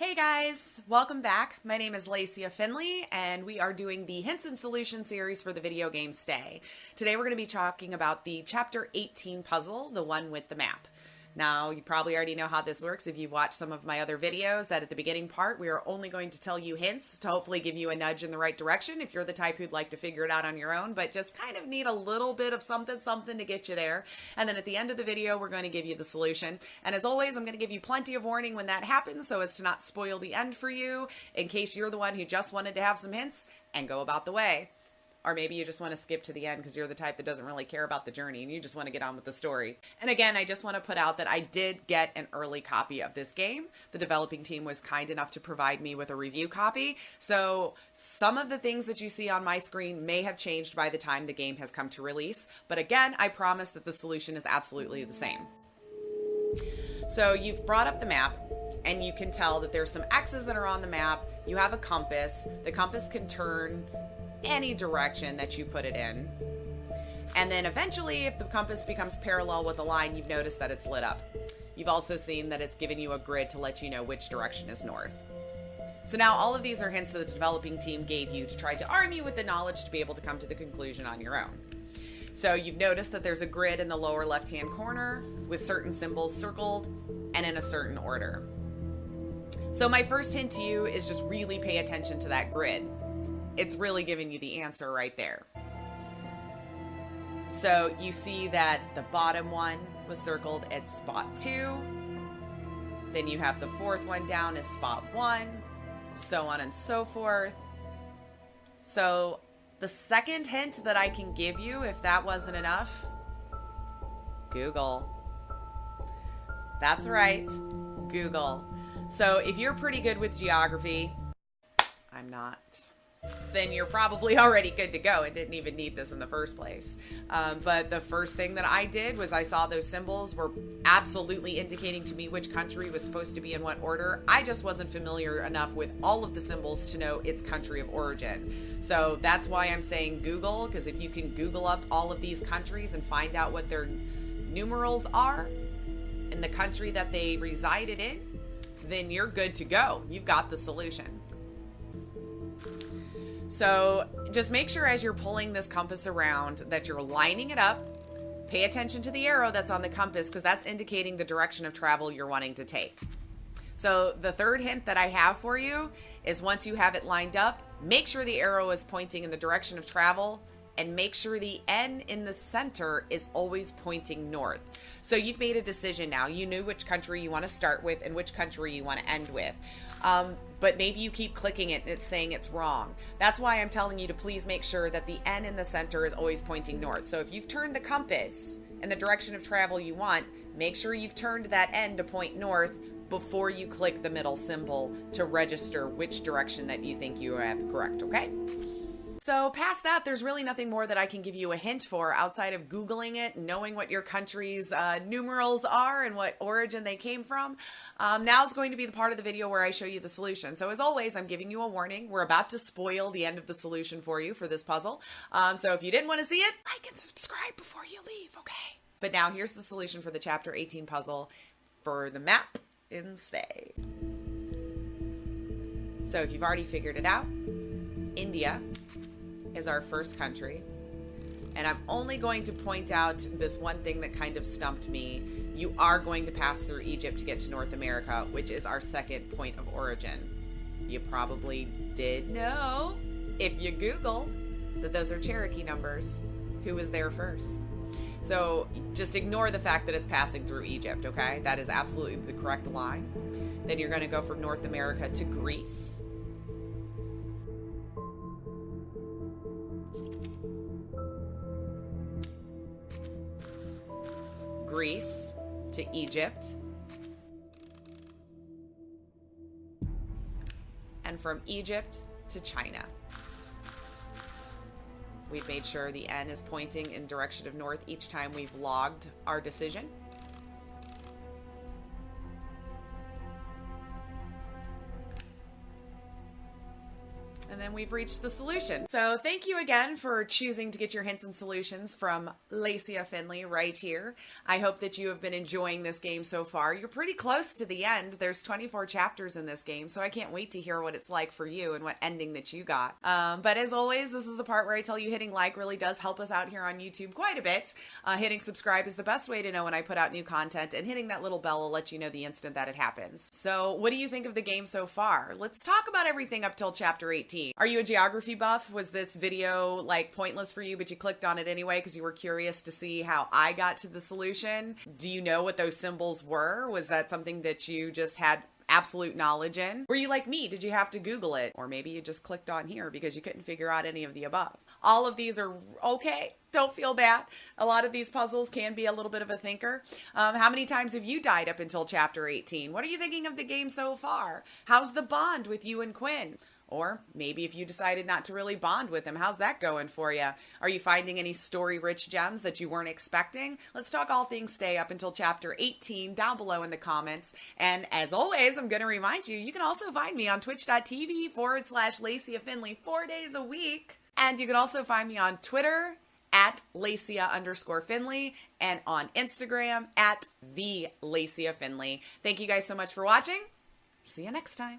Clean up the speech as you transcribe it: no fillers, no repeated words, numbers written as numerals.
Hey guys, welcome back. My name is Lacia Finley, and we are doing the Hints and Solutions series for the video game Stay. Today we're going to be talking about the Chapter 18 puzzle, the one with the map. Now, you probably already know how this works if you've watched some of my other videos, that at the beginning part, we are only going to tell you hints to hopefully give you a nudge in the right direction if you're the type who'd like to figure it out on your own, but just kind of need a little bit of something to get you there. And then at the end of the video, we're going to give you the solution. And as always, I'm going to give you plenty of warning when that happens so as to not spoil the end for you in case you're the one who just wanted to have some hints and go about the way. Or maybe you just want to skip to the end because you're the type that doesn't really care about the journey and you just want to get on with the story. And again, I just want to put out that I did get an early copy of this game. The developing team was kind enough to provide me with a review copy. So some of the things that you see on my screen may have changed by the time the game has come to release. But again, I promise that the solution is absolutely the same. So you've brought up the map, and you can tell that there's some X's that are on the map. You have a compass. The compass can turn any direction that you put it in. And then eventually, if the compass becomes parallel with a line, you've noticed that it's lit up. You've also seen that it's given you a grid to let you know which direction is north. So now all of these are hints that the developing team gave you to try to arm you with the knowledge to be able to come to the conclusion on your own. So you've noticed that there's a grid in the lower left-hand corner with certain symbols circled and in a certain order. So my first hint to you is just really pay attention to that grid. It's really giving you the answer right there. So you see that the bottom one was circled at spot 2. Then you have the fourth one down as spot 1, so on and so forth. So the second hint that I can give you, if that wasn't enough, Google. That's right, Google. So if you're pretty good with geography, I'm not, then you're probably already good to go and didn't even need this in the first place. But the first thing that I did was I saw those symbols were absolutely indicating to me which country was supposed to be in what order. I just wasn't familiar enough with all of the symbols to know its country of origin. So that's why I'm saying Google, because if you can Google up all of these countries and find out what their numerals are in the country that they resided in, then you're good to go. You've got the solution. So just make sure as you're pulling this compass around that you're lining it up. Pay attention to the arrow that's on the compass because that's indicating the direction of travel you're wanting to take. So the third hint that I have for you is once you have it lined up, make sure the arrow is pointing in the direction of travel and make sure the N in the center is always pointing north. So you've made a decision now. You knew which country you want to start with and which country you want to end with. But maybe you keep clicking it and it's saying it's wrong. That's why I'm telling you to please make sure that the N in the center is always pointing north. So if you've turned the compass in the direction of travel you want, make sure you've turned that N to point north before you click the middle symbol to register which direction that you think you have correct, okay? So past that, there's really nothing more that I can give you a hint for outside of Googling it, knowing what your country's numerals are and what origin they came from. Now is going to be the part of the video where I show you the solution. So as always, I'm giving you a warning. We're about to spoil the end of the solution for you for this puzzle. So if you didn't want to see it, like and subscribe before you leave, okay? But now here's the solution for the Chapter 18 puzzle for the map in Stay. So if you've already figured it out, India is our first country. And I'm only going to point out this one thing that kind of stumped me. You are going to pass through Egypt to get to North America, which is our second point of origin. You probably did know, if you Googled, that those are Cherokee numbers. Who was there first? So just ignore the fact that it's passing through Egypt, okay? That is absolutely the correct line. Then you're going to go from North America to Greece. Greece to Egypt, and from Egypt to China. We've made sure the N is pointing in direction of north each time we've logged our decision. And and then we've reached the solution. So thank you again for choosing to get your hints and solutions from Lacia Finley right here. I hope that you have been enjoying this game so far. You're pretty close to the end. There's 24 chapters in this game, so I can't wait to hear what it's like for you and what ending that you got. But as always, this is the part where I tell you hitting like really does help us out here on YouTube quite a bit. Hitting subscribe is the best way to know when I put out new content, and hitting that little bell will let you know the instant that it happens. So what do you think of the game so far? Let's talk about everything up till chapter 18. Are you a geography buff? Was this video like pointless for you, but you clicked on it anyway because you were curious to see how I got to the solution? Do you know what those symbols were? Was that something that you just had absolute knowledge in? Were you like me? Did you have to Google it? Or maybe you just clicked on here because you couldn't figure out any of the above. All of these are okay. Don't feel bad. A lot of these puzzles can be a little bit of a thinker. How many times have you died up until chapter 18? What are you thinking of the game so far? How's the bond with you and Quinn? Or maybe if you decided not to really bond with him, how's that going for you? Are you finding any story-rich gems that you weren't expecting? Let's talk all things stay up until chapter 18 down below in the comments. And as always, I'm going to remind you, you can also find me on twitch.tv/Lacia Finley 4 days a week. And you can also find me on Twitter at Lacia_Finley and on Instagram at the Lacia Finley. Thank you guys so much for watching. See you next time.